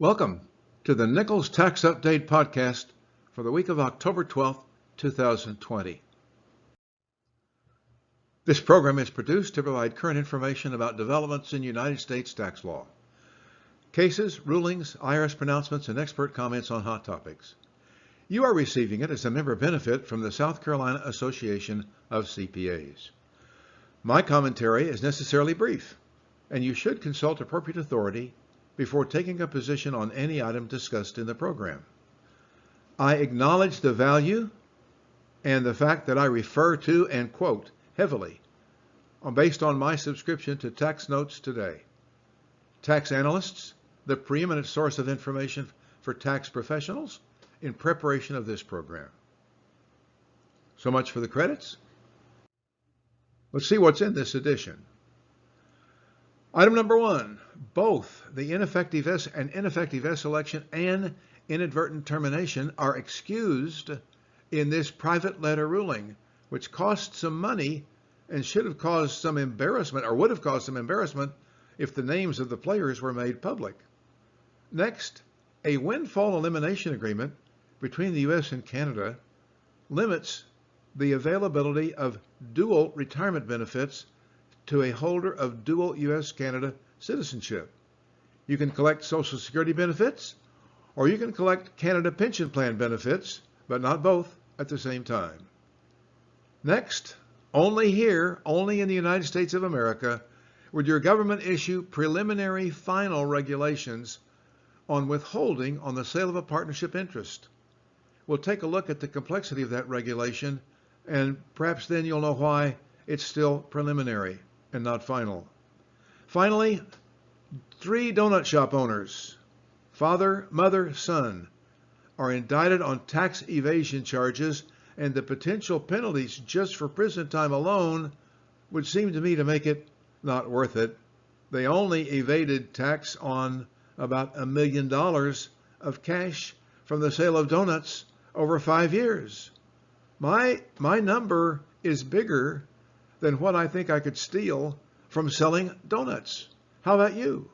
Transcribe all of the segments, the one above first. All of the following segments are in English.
Welcome to the Nichols Tax Update podcast for the week of October 12th, 2020. This program is produced to provide current information about developments in United States tax law, cases, rulings, IRS pronouncements, and expert comments on hot topics. You are receiving it as a member benefit from the South Carolina Association of CPAs. My commentary is necessarily brief, and you should consult appropriate authority before taking a position on any item discussed in the program. I acknowledge the value and the fact that I refer to and quote heavily based on my subscription to Tax Notes Today. Tax analysts, the preeminent source of information for tax professionals in preparation of this program. So much for the credits. Let's see what's in this edition. Item number 1, both the ineffective S and ineffective S election and inadvertent termination are excused in this private letter ruling, which cost some money and should have caused some embarrassment, or would have caused some embarrassment if the names of the players were made public. Next, a windfall elimination agreement between the U.S. and Canada limits the availability of dual retirement benefits to a holder of dual U.S.-Canada citizenship. You can collect Social Security benefits, or you can collect Canada Pension Plan benefits, but not both at the same time. Next, only here, only in the United States of America, would your government issue preliminary final regulations on withholding on the sale of a partnership interest. We'll take a look at the complexity of that regulation, and perhaps then you'll know why it's still preliminary and not final. Finally, 3 donut shop owners, father, mother, son, are indicted on tax evasion charges, and the potential penalties just for prison time alone would seem to me to make it not worth it. They only evaded tax on about $1 million of cash from the sale of donuts over 5 years. My number is bigger than what I think I could steal from selling donuts. How about you?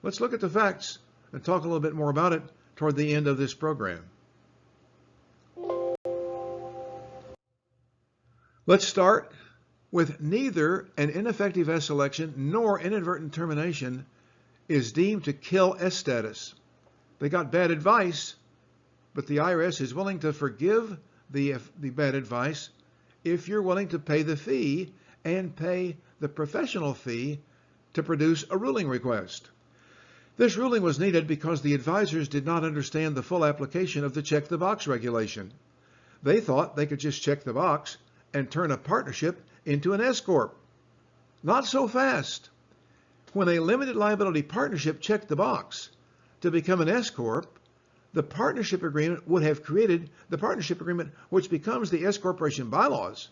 Let's look at the facts and talk a little bit more about it toward the end of this program. Let's start with neither an ineffective S election nor inadvertent termination is deemed to kill S status. They got bad advice, but the IRS is willing to forgive the bad advice if you're willing to pay the fee and pay the professional fee to produce a ruling request. This ruling was needed because the advisors did not understand the full application of the check the box regulation. They thought they could just check the box and turn a partnership into an S Corp. Not so fast. When a limited liability partnership checked the box to become an S Corp, the partnership agreement would have created, the partnership agreement which becomes the S Corporation bylaws,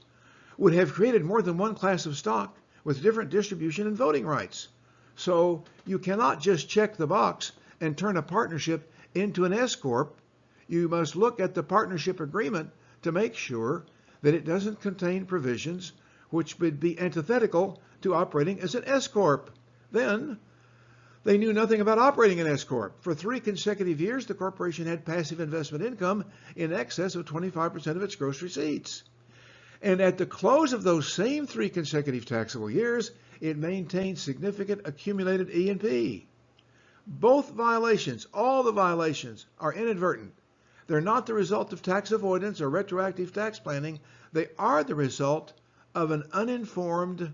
would have created more than one class of stock with different distribution and voting rights. So you cannot just check the box and turn a partnership into an S Corp. You must look at the partnership agreement to make sure that it doesn't contain provisions which would be antithetical to operating as an S Corp. Then, they knew nothing about operating an S Corp. For 3 consecutive years, the corporation had passive investment income in excess of 25% of its gross receipts. And at the close of those same 3 consecutive taxable years, it maintained significant accumulated E&P. Both violations, all the violations, are inadvertent. They're not the result of tax avoidance or retroactive tax planning. They are the result of an uninformed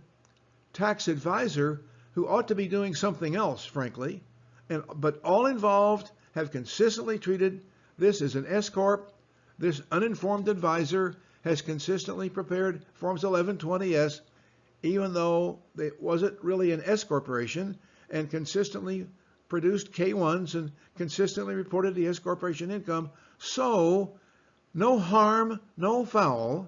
tax advisor who ought to be doing something else, frankly. But all involved have consistently treated this as an S Corp. This uninformed advisor has consistently prepared Forms 1120S, even though it wasn't really an S Corporation, and consistently produced K-1s and consistently reported the S Corporation income. So, no harm, no foul.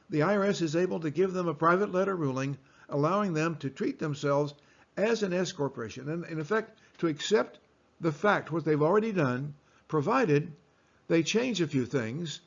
The IRS is able to give them a private letter ruling allowing them to treat themselves as an S Corporation, and in effect to accept the fact, what they've already done, provided they change a few things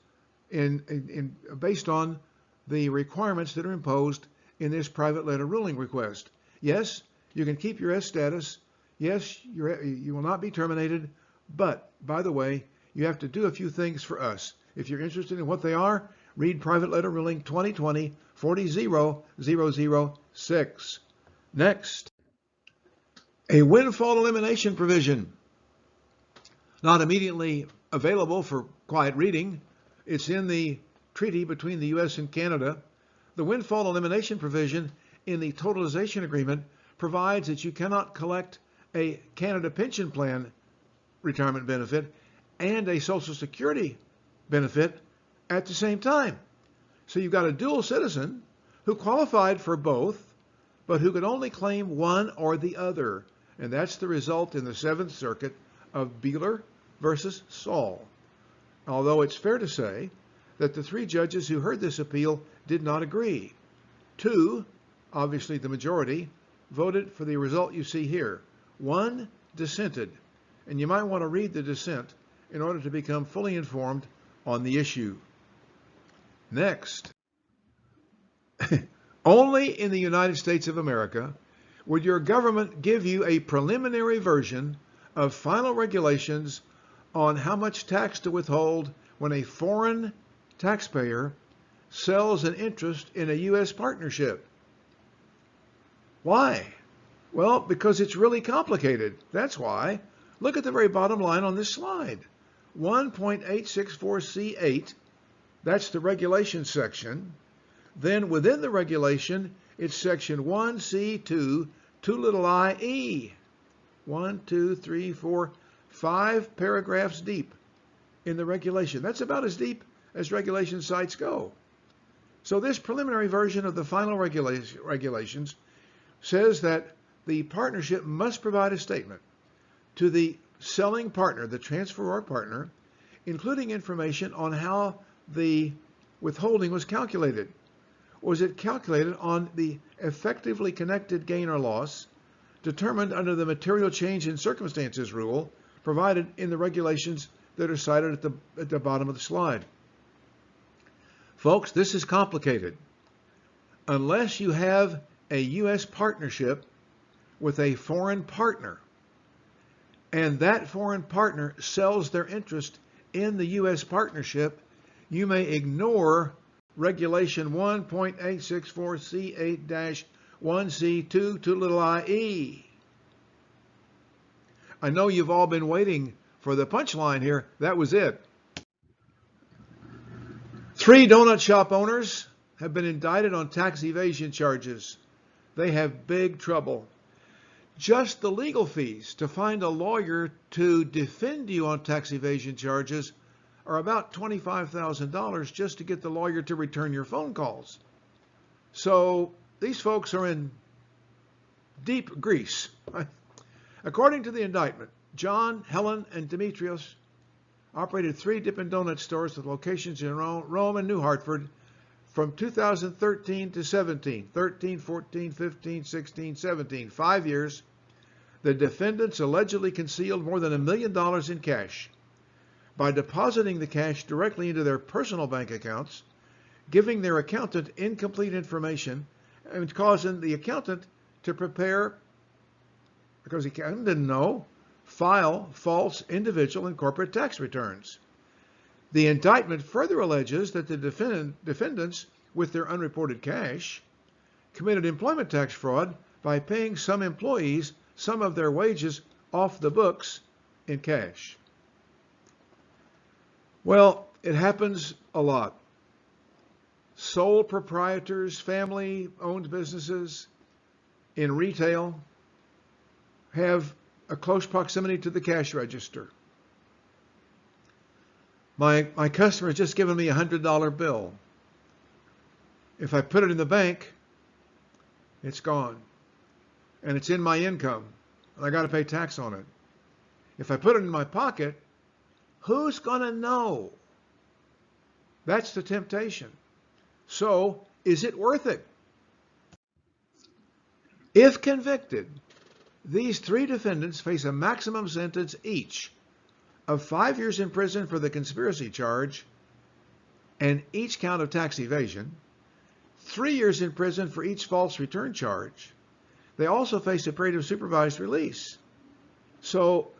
based on the requirements that are imposed in this private letter ruling request. Yes, you can keep your S status. Yes, you will not be terminated But, by the way, you have to do a few things for us. If you're interested in what they are, read Private Letter Ruling 2020-40006. Next, a windfall elimination provision. Not immediately available for quiet reading. It's in the treaty between the U.S. and Canada. The windfall elimination provision in the totalization agreement provides that you cannot collect a Canada pension plan retirement benefit and a Social Security benefit at the same time. So you've got a dual citizen who qualified for both, but who could only claim one or the other. And that's the result in the Seventh Circuit of Beeler versus Saul. Although it's fair to say that the three judges who heard this appeal did not agree. Two, obviously the majority, voted for the result you see here. One dissented, and you might want to read the dissent in order to become fully informed on the issue. Next, only in the United States of America would your government give you a preliminary version of final regulations on how much tax to withhold when a foreign taxpayer sells an interest in a U.S. partnership. Why? Well, because it's really complicated. That's why. Look at the very bottom line on this slide. 1.864C8, that's the regulation section. Then within the regulation, it's section 1C2, 2i. 1, 2, 3, 4, 5 paragraphs deep in the regulation. That's about as deep as regulation sites go. So this preliminary version of the final regulations says that the partnership must provide a statement to the selling partner, the transferor partner, including information on how the withholding was calculated. Was it calculated on the effectively connected gain or loss determined under the material change in circumstances rule provided in the regulations that are cited at the bottom of the slide? Folks, this is complicated. Unless you have a U.S. partnership with a foreign partner, and that foreign partner sells their interest in the U.S. partnership, you may ignore Regulation 1.864C8-1C2 2i. I know you've all been waiting for the punchline here. That was it. 3 donut shop owners have been indicted on tax evasion charges. They have big trouble. Just the legal fees to find a lawyer to defend you on tax evasion charges are about $25,000 just to get the lawyer to return your phone calls. So these folks are in deep grease. According to the indictment, John, Helen, and Demetrios operated 3 Dippin' Donut stores with locations in Rome and New Hartford from 2013 to 17, 13, 14, 15, 16, 17, 5 years. The defendants allegedly concealed more than $1 million in cash by depositing the cash directly into their personal bank accounts, giving their accountant incomplete information, and causing the accountant to prepare, because the accountant didn't know, file false individual and corporate tax returns. The indictment further alleges that the defendants, with their unreported cash, committed employment tax fraud by paying some employees some of their wages off the books in cash. Well, it happens a lot. Sole proprietors, family-owned businesses in retail have a close proximity to the cash register. My customer has just given me a $100 bill. If I put it in the bank, it's gone. And it's in my income. And I got to pay tax on it. If I put it in my pocket, who's going to know? That's the temptation. So, is it worth it? If convicted, these 3 defendants face a maximum sentence each of 5 years in prison for the conspiracy charge and each count of tax evasion, 3 years in prison for each false return charge. They also face a period of supervised release. So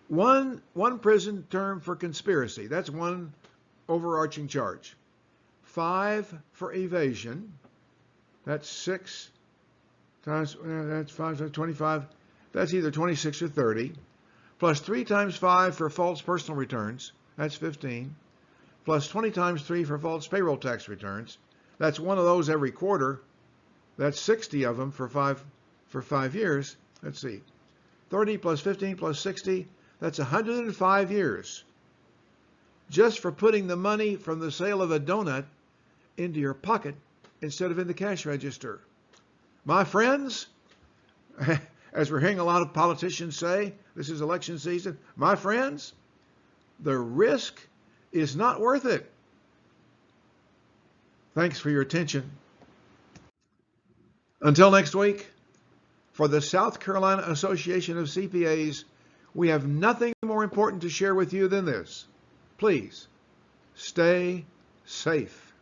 One prison term for conspiracy. That's one overarching charge. 5 for evasion. That's 6 times, that's 5 times 25. That's either 26 or 30. Plus 3 times 5 for false personal returns. That's 15. Plus 20 times 3 for false payroll tax returns. That's one of those every quarter. That's 60 of them for 5 years. Let's see. 30 plus 15 plus 60. That's 105 years. Just for putting the money from the sale of a donut into your pocket instead of in the cash register. My friends, as we're hearing a lot of politicians say, this is election season, my friends, the risk is not worth it. Thanks for your attention. Until next week, for the South Carolina Association of CPAs, we have nothing more important to share with you than this. Please, stay safe.